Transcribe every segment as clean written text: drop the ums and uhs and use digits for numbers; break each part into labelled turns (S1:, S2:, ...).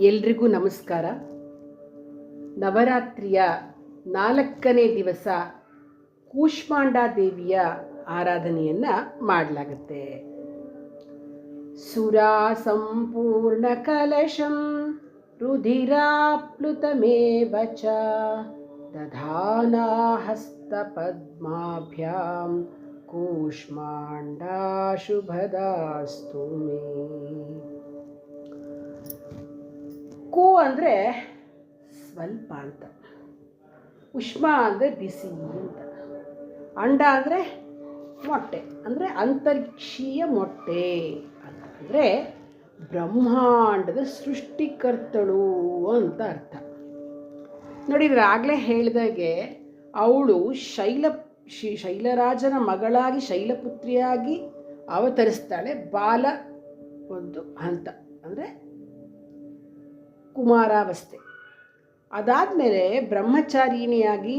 S1: ಎಲ್ರಿಗೂ ನಮಸ್ಕಾರ. ನವರಾತ್ರಿಯ 4ನೇ ದಿವಸ ಕೂಷ್ಮಾಂಡಾ ದೇವಿಯ ಆರಾಧನೆಯನ್ನು ಮಾಡಲಾಗುತ್ತೆ. ಸುರಾ ಸಂಪೂರ್ಣ ಕಲಶಂ ರುಧಿರಾಪ್ಲುತಮೇವ ಚ ದಧಾನಾ ಹಸ್ತ ಪದ್ಮಾಭ್ಯಾಂ ಕೂಷ್ಮಾಂಡಾ ಶುಭದಾಸ್ತು ಮೇ. ಕೂ ಅಂದರೆ ಸ್ವಲ್ಪ ಅಂತ, ಉಷ್ಮ ಅಂದರೆ ಬಿಸಿ ಅಂತ, ಅಂಡ ಅಂದರೆ ಮೊಟ್ಟೆ ಅಂದರೆ ಅಂತರಿಕ್ಷೀಯ ಮೊಟ್ಟೆ ಅಂತಂದರೆ ಬ್ರಹ್ಮಾಂಡದ ಸೃಷ್ಟಿಕರ್ತಳು ಅಂತ ಅರ್ಥ. ನೋಡಿದ್ರೆ ಆಗಲೇ ಹೇಳಿದಾಗೆ ಅವಳು ಶೈಲರಾಜನ ಮಗಳಾಗಿ ಶೈಲಪುತ್ರಿಯಾಗಿ ಅವತರಿಸ್ತಾಳೆ. ಬಾಲ ಒಂದು ಹಂತ ಅಂದರೆ ಕುಮಾರಾವಸ್ಥೆ. ಅದಾದಮೇಲೆ ಬ್ರಹ್ಮಚಾರಿಣಿಯಾಗಿ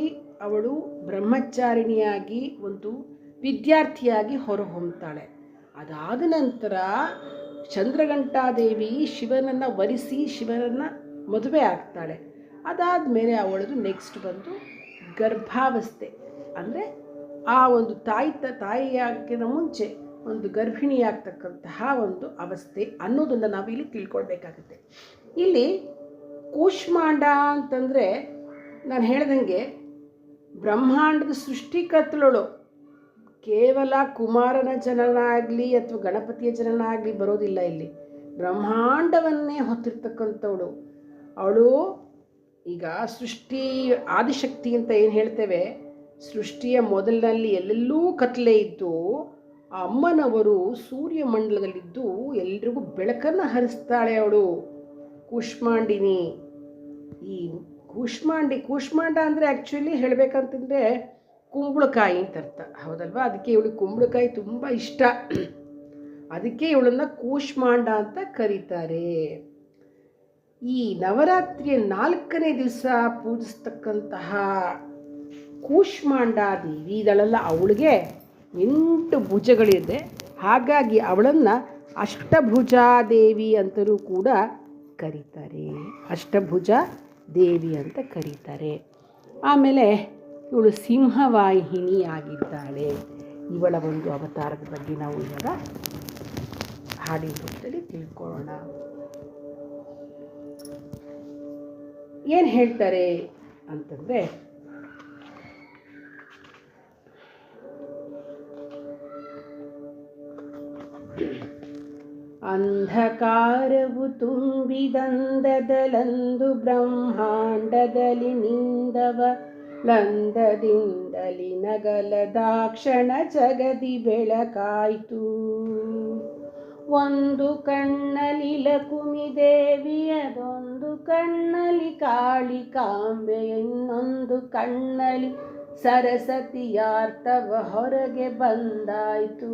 S1: ಒಂದು ವಿದ್ಯಾರ್ಥಿಯಾಗಿ ಹೊರಹೊಮ್ಮುತ್ತಾಳೆ. ಅದಾದ ನಂತರ ಚಂದ್ರಘಂಟಾದೇವಿ ಶಿವನನ್ನು ವರಿಸಿ ಶಿವನನ್ನು ಮದುವೆ ಆಗ್ತಾಳೆ. ಅದಾದಮೇಲೆ ಅವಳದು ನೆಕ್ಸ್ಟ್ ಬಂದು ಗರ್ಭಾವಸ್ಥೆ ಅಂದರೆ ಆ ಒಂದು ತಾಯಿಯಾಗಿನ ಮುಂಚೆ ಒಂದು ಗರ್ಭಿಣಿಯಾಗ್ತಕ್ಕಂತಹ ಒಂದು ಅವಸ್ಥೆ ಅನ್ನೋದನ್ನು ನಾವಿಲ್ಲಿ ತಿಳ್ಕೊಳ್ಬೇಕಾಗುತ್ತೆ. ಇಲ್ಲಿ ಕೂಷ್ಮಾಂಡ ಅಂತಂದರೆ ನಾನು ಹೇಳ್ದಂಗೆ ಬ್ರಹ್ಮಾಂಡದ ಸೃಷ್ಟಿಕರ್ತಳು. ಕೇವಲ ಕುಮಾರನ ಜನನ ಆಗಲಿ ಅಥವಾ ಗಣಪತಿಯ ಜನನ ಆಗಲಿ ಬರೋದಿಲ್ಲ. ಇಲ್ಲಿ ಬ್ರಹ್ಮಾಂಡವನ್ನೇ ಹೊತ್ತಿರ್ತಕ್ಕಂಥವಳು ಅವಳು. ಈಗ ಸೃಷ್ಟಿ ಆದಿಶಕ್ತಿ ಅಂತ ಏನು ಹೇಳ್ತೇವೆ, ಸೃಷ್ಟಿಯ ಮೊದಲಿನಲ್ಲಿ ಎಲ್ಲೆಲ್ಲೂ ಕತ್ತಲೆ ಇದ್ದು ಆ ಅಮ್ಮನವರು ಸೂರ್ಯಮಂಡಲದಲ್ಲಿದ್ದು ಎಲ್ರಿಗೂ ಬೆಳಕನ್ನು ಹರಿಸ್ತಾಳೆ ಅವಳು ಕೂಷ್ಮಾಂಡಿನಿ. ಈ ಕೂಷ್ಮಾಂಡ ಅಂದರೆ ಆ್ಯಕ್ಚುಲಿ ಹೇಳಬೇಕಂತಂದರೆ ಕುಂಬಳಕಾಯಿ ಅಂತ ಅರ್ಥ, ಹೌದಲ್ವಾ? ಅದಕ್ಕೆ ಇವಳು ಕುಂಬಳಕಾಯಿ ತುಂಬ ಇಷ್ಟ, ಅದಕ್ಕೆ ಇವಳನ್ನು ಕೂಷ್ಮಾಂಡ ಅಂತ ಕರೀತಾರೆ. ಈ ನವರಾತ್ರಿಯ 4ನೇ ದಿವಸ ಪೂಜಿಸ್ತಕ್ಕಂತಹ ಕೂಷ್ಮಾಂಡಾ ದೇವಿ ಇದಳೆಲ್ಲ ಅವಳಿಗೆ 8 ಭುಜಗಳಿದೆ. ಹಾಗಾಗಿ ಅವಳನ್ನು ಅಷ್ಟಭುಜಾದೇವಿ ಅಂತಲೂ ಕೂಡ ಕರೀತಾರೆ. ಅಷ್ಟಭುಜ ದೇವಿ ಅಂತ ಕರೀತಾರೆ. ಆಮೇಲೆ ಇವಳು ಸಿಂಹವಾಹಿನಿಯಾಗಿದ್ದಾಳೆ. ಇವಳ ಒಂದು ಅವತಾರದ ಬಗ್ಗೆ ನಾವು ಇವಾಗ ಹಾಡಿನ ರೂಪದಲ್ಲಿ ತಿಳ್ಕೊಳ್ಳೋಣ. ಏನು ಹೇಳ್ತಾರೆ ಅಂತಂದರೆ, ಅಂಧಕಾರವು ತುಂಬಿದಂದದಲಂದು ಬ್ರಹ್ಮಾಂಡದಲ್ಲಿ ನಿಂದವ ಲಂದದಿಂದಲಿ ನಗಲದಾಕ್ಷಣ ಜಗದಿ ಬೆಳಕಾಯ್ತು. ಒಂದು ಕಣ್ಣಲ್ಲಿ ಲಕುಮಿ ದೇವಿಯದೊಂದು ಕಣ್ಣಲ್ಲಿ ಕಾಳಿಕಾಂಬೆ, ಇನ್ನೊಂದು ಕಣ್ಣಲ್ಲಿ ಸರಸ್ವತಿಯಾರ್ಥವ ಹೊರಗೆ ಬಂದಾಯ್ತು.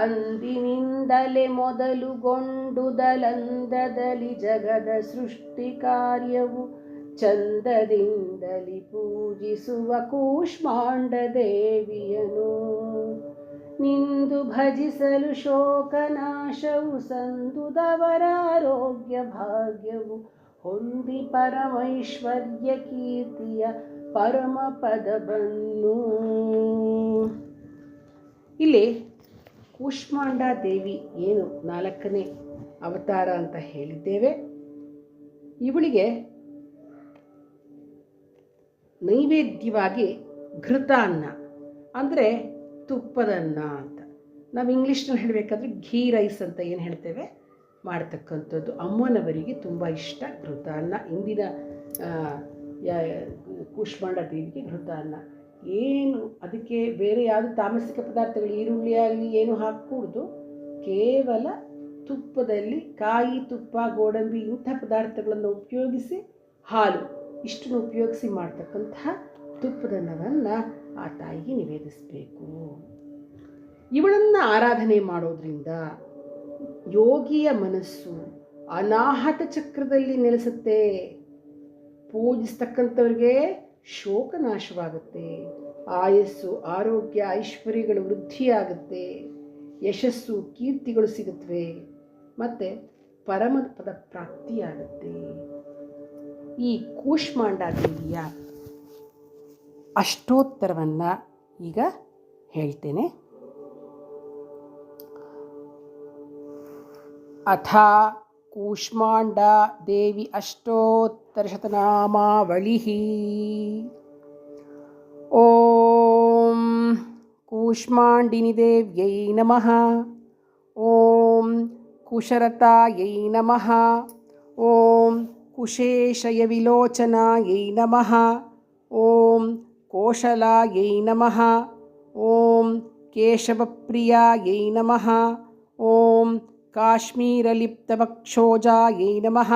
S1: ಅಂದಿನಿಂದಲೇ ಮೊದಲುಗೊಂಡುದಲಂದದಲ್ಲಿ ಜಗದ ಸೃಷ್ಟಿ ಕಾರ್ಯವು ಚಂದದಿಂದಲಿ ಪೂಜಿಸುವ ಕೂಷ್ಮಾಂಡ ದೇವಿಯನು. ನಿಂದು ಭಜಿಸಲು ಶೋಕನಾಶವು ಸಂದುದವರ ಆರೋಗ್ಯ ಭಾಗ್ಯವು ಹೊಂದಿ ಪರಮೈಶ್ವರ್ಯ ಕೀರ್ತಿಯ ಪರಮ ಪದವನ್ನು. ಇಲ್ಲಿ ಕೂಷ್ಮಾಂಡಾ ದೇವಿ ಏನು 4ನೇ ಅವತಾರ ಅಂತ ಹೇಳಿದ್ದೇವೆ, ಇವಳಿಗೆ ನೈವೇದ್ಯವಾಗಿ ಘೃತಾನ್ನ ಅಂದರೆ ತುಪ್ಪದನ್ನ ಅಂತ, ನಾವು ಇಂಗ್ಲೀಷ್ನಲ್ಲಿ ಹೇಳಬೇಕಾದ್ರೆ ಘೀ ರೈಸ್ ಅಂತ ಏನು ಹೇಳ್ತೇವೆ ಮಾಡ್ತಕ್ಕಂಥದ್ದು ಅಮ್ಮನವರಿಗೆ ತುಂಬ ಇಷ್ಟ ಘೃತಾನ್ನ. ಇಂದಿನ ಕೂಷ್ಮಾಂಡಾ ದೇವಿಗೆ ಘೃತಾನ್ನ. ಏನು ಅದಕ್ಕೆ ಬೇರೆ ಯಾವುದು ತಾಮಸಿಕ ಪದಾರ್ಥಗಳು ಈರುಳ್ಳಿ ಆಗಲಿ ಏನು ಹಾಕಕೂಡ್ದು, ಕೇವಲ ತುಪ್ಪದಲ್ಲಿ ಕಾಯಿ ತುಪ್ಪ ಗೋಡಂಬಿ ಇಂಥ ಪದಾರ್ಥಗಳನ್ನು ಉಪಯೋಗಿಸಿ ಹಾಲು ಇಷ್ಟನ್ನು ಉಪಯೋಗಿಸಿ ಮಾಡ್ತಕ್ಕಂತಹ ತುಪ್ಪದನ್ನವನ್ನು ಆ ತಾಯಿಗೆ ನಿವೇದಿಸಬೇಕು. ಇವಳನ್ನು ಆರಾಧನೆ ಮಾಡೋದ್ರಿಂದ ಯೋಗಿಯ ಮನಸ್ಸು ಅನಾಹತ ಚಕ್ರದಲ್ಲಿ ನೆಲೆಸುತ್ತೆ. ಪೂಜಿಸ್ತಕ್ಕಂಥವ್ರಿಗೆ ಶೋಕನಾಶವಾಗುತ್ತೆ, ಆಯಸ್ಸು ಆರೋಗ್ಯ ಐಶ್ವರ್ಯಗಳು ವೃದ್ಧಿಯಾಗುತ್ತೆ, ಯಶಸ್ಸು ಕೀರ್ತಿಗಳು ಸಿಗುತ್ತವೆ. ಮತ್ತು ಪರಮಪದ ಪ್ರಾಪ್ತಿಯಾಗುತ್ತೆ. ಈ ಕೂಷ್ಮಾಂಡ ದೇವಿಯ ಅಷ್ಟೋತ್ತರವನ್ನು ಈಗ ಹೇಳ್ತೇನೆ. ಅಥ ಕೂಷ್ಮಾಂಡ ದೇವಿ ಅಷ್ಟೋತ್ತರಶತನಾಮಾವಳಿ. ಓಂ ಕೂಷ್ಮಾಂಡಿನಿ ದೇವ್ಯೈ ನಮಃ. ಓಂ ಕುಶರತಾಯೈ ನಮಃ. ಓಂ ಕುಶೇಶಯ ವಿಲೋಚನಾಯೈ ನಮಃ. ಓಂ ಕೋಶಲಾಯೈ ನಮಃ. ಓಂ ಕೇಶವಪ್ರಿಯಾಯೈ ನಮಃ. ಓಂ ಕಾಶ್ಮೀರಲಿಪ್ತವಕ್ಷೋಜಾಯೈ ನಮಃ.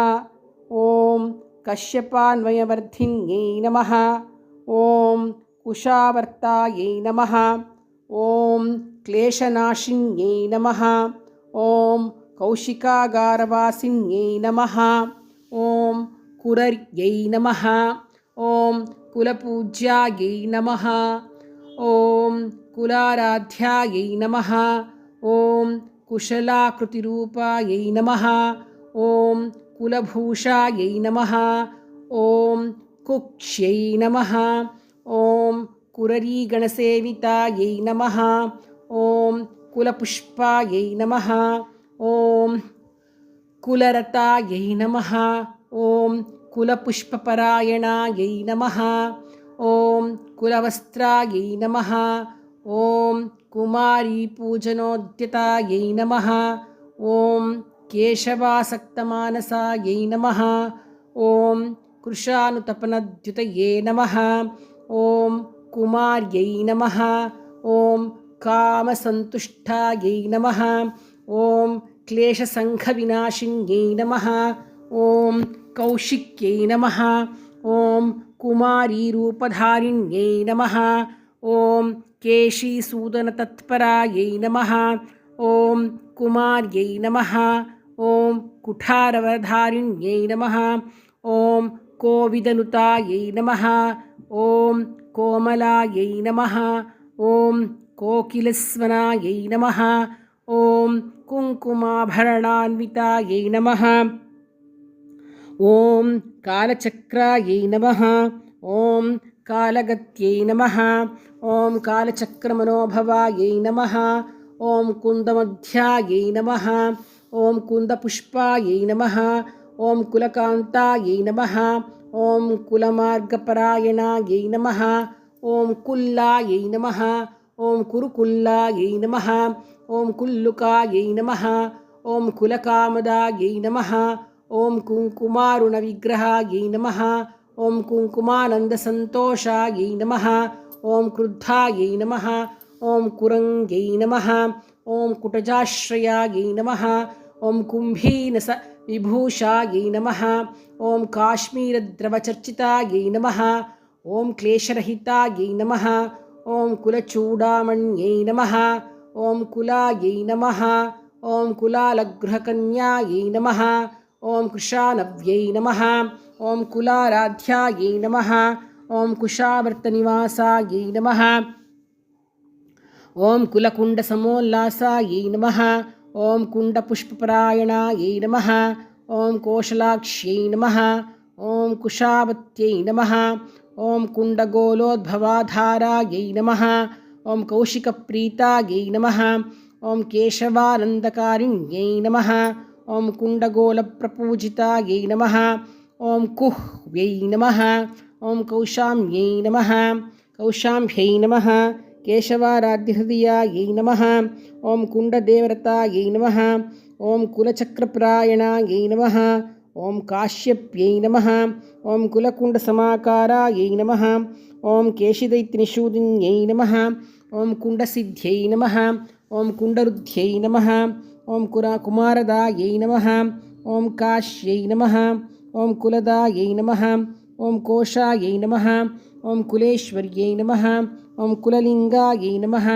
S1: ಓಂ ಕಶ್ಯಪಾನ್ವಯವರ್ಧಿನ್ಯೈ ನಮಃ. ಓಂ ಕುಶಾವರ್ತಾಯೈ ನಮಃ. ಓಂ ಕ್ಲೇಶನಾಶಿನ್ಯೈ ನಮಃ. ಓಂ ಕೌಶಿಕಾಗಾರವಾಸಿನ್ಯೈ ನಮಃ. ಓಂ ಕುರರ್ಯೈ ನಮಃ. ಓಂ ಕುಲಪೂಜ್ಯಾಯೈ ನಮಃ. ಓಂ ಕುಲಾರಾಧ್ಯಾಯೈ ನಮಃ. ಓಂ ಕುಶಲಾಕೃತಿರೂಪಾಯೈ ನಮಃ. ಓಂ ಕುಲಭೂಷಾಯೈ ನಮಃ. ಓಂ ಕುಕ್ಷ್ಯೈ ನಮಃ. ಓಂ ಕುರರೀಗಣಸೇವಿತಾಯೈ ನಮಃ. ಓಂ ಕುಲಪುಷ್ಪಾಯೈ ನಮಃ. ಓಂ ಕುಲರತಾಯೈ ನಮಃ. ಓಂ ಕುಲಪುಷ್ಪಪರಾಯಣಾಯೈ ನಮಃ. ಓಂ ಕುಲವಸ್ತ್ರಾಯೈ ನಮಃ. ಓಂ ಕುಮಾರಿ ಪೂಜನೋದ್ಯತಾಯೈ ನಮಃ. ಓಂ ಕೇಶವಾಸಕ್ತಮಾನಸಾಯೈ ನಮಃ. ಓಂ ಕೃಶಾನುತಪನದ್ಯುತಯೇ ನಮಃ. ಓಂ ಕುಮಾರ್ಯೈ ನಮಃ. ಓಂ ಕಾಮಸಂತುಷ್ಟಾಯೈ ನಮಃ. ಓಂ ಕ್ಲೇಶಸಂಘವಿನಾಶಿನ್ಯೈ ನಮಃ. ಓಂ ಕೌಶಿಕ್ಯೈ ನಮಃ. ಓಂ ಕುಮಾರೀರೂಪಧಾರಿಣ್ಯೈ ನಮಃ. ಓಂ ಕೇಶೀಸೂದನತತ್ಪರಾಯೈ ನಮಃ. ಓಂ ಕುಮಾರ್ಯೈ ನಮಃ. ಓಂ ಕುಠಾರವಧಾರಿಣ್ಯೈ ನಮಃ. ಓಂ ಕೋವಿದನುತಾಯೈ ನಮಃ. ಓಂ ಕೋಮಲಾಯೈ ನಮಃ. ಓಂ ಕೋಕಿಲಸ್ವನಾಯೈ ನಮಃ. ಓಂ ಕುಂಕುಮಾಭರಣಾನ್ವಿತಾಯೈ ನಮಃ. ಓಂ ಕಾಲಚಕ್ರಾಯೈ ನಮಃ. ಓಂ ಕಾಲಗತ್ಯೈ ನಮಃ. ಓಂ ಕಾಲಚಕ್ರಮನೋಭವಾಯೈ ನಮಃ. ಓಂ ಕುಂದಮಧ್ಯಾಯೈ ನಮಃ. ಓಂ ಕುಂದಪುಷ್ಪಾಯೈ ನಮಃ. ಓಂ ಕುಲಕಾಂತಾಯೈ ನಮಃ. ಓಂ ಕುಲಮಾರ್ಗಪರಾಯಣಾಯೈ ನಮಃ. ಓಂ ಕುಲ್ಲಾಯೈ ನಮಃ. ಓಂ ಕುರುಕುಲ್ಲಾಯೈ ನಮಃ. ಓಂ ಕುಲ್ಲುಕಾಯೈ ನಮಃ. ಓಂ ಕುಲಕಾಮದಾಯೈ ನಮಃ. ಓಂ ಕುಂಕುಮಾರುಣವಿಗ್ರಹಾಯೈ ನಮಃ. ಓಂ ಕುಂಕುಮಾನಂದಸಂತೋಷಾಯೈ ನಮಃ. ಓಂ ಕ್ರುದ್ಧಾಯೈ ನಮಃ. ಓಂ ಕುರಂಗೈ ನಮಃ. ಓಂ ಕುಟಜಾಶ್ರಯಾಯೈ ನಮಃ. ಓಂ ಕುಂಭೀನಸ ವಿಭೂಷಾಯೈ ನಮಃ. ಓಂ ಕಾಶ್ಮೀರದ್ರವಚರ್ಚಿತಾಯೈ ನಮಃ. ಓಂ ಕ್ಲೇಶರಹಿತಾಯೈ ನಮಃ. ಓಂ ಕುಲಚೂಡಾಮಣ್ಯೈ ನಮಃ. ಓಂ ಕುಲಾಯೈ ನಮಃ. ಓಂ ಕುಲಾಲಗೃಹಕನ್ಯಾಯೈ ನಮಃ. ಓಂ ಕೃಶಾನವ್ಯೈ ನಮಃ. ಓಂ ಕುಲಾರಾಧ್ಯಾಯೈ ನಮಃ. ಓಂ ಕುಶಾವರ್ತನಿವಾಸಾಯೈ ನಮಃ. ಓಂ ಕುಲಕುಂಡಸಮೋಲ್ಲಾಸಾಯೈ ನಮಃ. ಓಂ ಕುಂಡಪುಷ್ಪಪರಾಯಣಾಯೈ ನಮಃ. ಓಂ ಕೋಶಲಾಕ್ಷ್ಯೈ ನಮಃ. ಓಂ ಕುಶಾವತ್ಯೈ ನಮಃ. ಓಂ ಕುಂಡಗೋಲೋದ್ಭವಾಧಾರಾಯೈ ನಮಃ. ಓಂ ಕೌಶಿಕಪ್ರೀತಾಯೈ ನಮಃ. ಓಂ ಕೇಶವಾನಂದಕಾರಿಣ್ಯೈ ನಮಃ. ಓಂ ಕುಂಡಗೋಲಪ್ರಪೂಜಿತಾಯೈ ನಮಃ. ಓಂ ಕುಹ್ವ್ಯೈ ನಮಃ. ಓಂ ಕೌಶಾಮ್ಯೈ ನಮಃ. ಕೌಶಾಂಭ್ಯೈ ನಮಃ. ಕೇಶವಾರಾಧ್ಯಹೃದಯಾಯೈ ನಮಃ. ಓಂ ಕುಂಡದೇವರತಾಯೈ ನಮಃ. ಓಂ ಕುಲಚಕ್ರಪ್ರಾಯಣಾಯೈ ನಮಃ. ಓಂ ಕಾಶ್ಯಪ್ಯೈ ನಮಃ. ಓಂ ಕುಲಕುಂಡಸಮಾಕಾರಾಯೈ ನಮಃ. ಓಂ ಕೇಶಿದೈತ್ಯನಿಷೂದಿನ್ಯೈ ನಮಃ. ಓಂ ಕುಂಡಸಿದ್ಧ್ಯೈ ನಮಃ. ಓಂ ಕುಂಡರುದ್ಧ್ಯೈ ನಮಃ. ಓಂ ಕುಮಾರದಾಯೈ ನಮಃ. ಓಂ ಕಾಶ್ಯೈ ನಮಃ. ಓಂ ಕುಲದಾಯೈ ನಮಃ. ಓಂ ಕೋಶಾಯೈ ನಮಃ. ಓಂ ಕುಲೇಶ್ವರ್ಯೈ ನಮಃ. ಓಂ ಕುಲಲಿಂಗಾಯೈ ನಮಃ.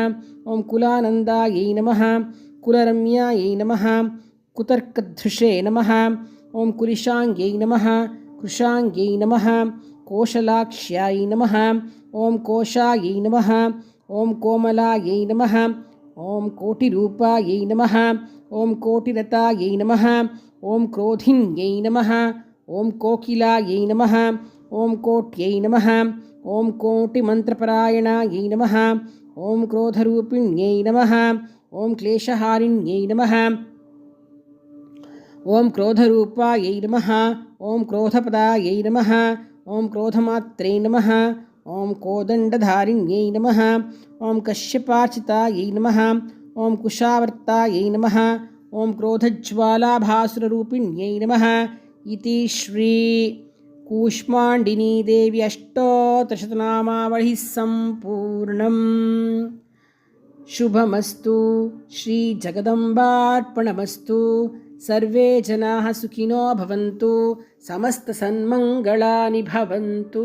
S1: ಓಂ ಕುಲಾನಂದಾಯೈ ನಮಃ. ಕುಲರಮ್ಯಾಯೈ ನಮಃ. ಕುತರ್ಕಧೃಷೇ ನಮಃ. ಓಂ ಕುಲಿಶಾಂಗ್ಯೈ ನಮಃ. ಕೃಶಾಂಗ್ಯೈ ನಮಃ. ಕೋಶಲಾಕ್ಷ್ಯಾಯ ನಮಃ. ಓಂ ಕೋಶಾಯೈ ನಮಃ. ಓಂ ಕೋಮಲಾಯೈ ನಮಃ. ಓಂ ಕೋಟಿರೂಪಾಯೈ ನಮಃ. ಓಂ ಕೋಟಿರತಾಯೈ ನಮಃ. ಓಂ ಕ್ರೋಧಿನ್ಯೈ ನಮಃ ಓಂ ಕೋಕಿಲಾಯೈ ನಮಃ ಓಂ ಕೋಟ್ಯೈ ನಮಃ ಓಂ ಕೋಟಿಮಂತ್ರಪರಾಯಣಾಯೈ ನಮಃ ಓಂ ಕ್ರೋಧರೂಪಿಣ್ಯೈ ನಮಃ ಓಂ ಕ್ಲೇಶಹಾರಿಣ್ಯೈ ನಮಃ ಓಂ ಕ್ರೋಧರೂಪಾಯೈ ನಮಃ ಓಂ ಕ್ರೋಧಪದಾಯೈ ನಮಃ ಓಂ ಕ್ರೋಧಮಾತ್ರೈ ನಮಃ ಓಂ ಕೋದಂಡಧಾರಿಣ್ಯೈ ನಮಃ ಓಂ ಕಶ್ಯಪಾರ್ಚಿತಾಯೈ ನಮಃ ಓಂ ಕುಶಾವರ್ತಾಯೈ ನಮಃ ಓಂ ಕ್ರೋಧಜ್ವಾಲಾಭಾಸುರರೂಪಿಣ್ಯೈ ನಮಃ ಇತಿ ಶ್ರೀ ಕೂಷ್ಮಾಂಡಿನಿ ದೇವಿ ಅಷ್ಟೋತ್ತರಶತನಾಮಾವಳಿ ಸಂಪೂರ್ಣಂ. ಶುಭಮಸ್ತು. ಶ್ರೀ ಜಗದಂಬಾರ್ಪಣಮಸ್ತು. ಸರ್ವೇ ಜನಾಃ ಸುಖಿನೋ ಭವಂತು. ಸಮಸ್ತ ಸನ್ಮಂಗಳಾನಿ ಭವಂತು.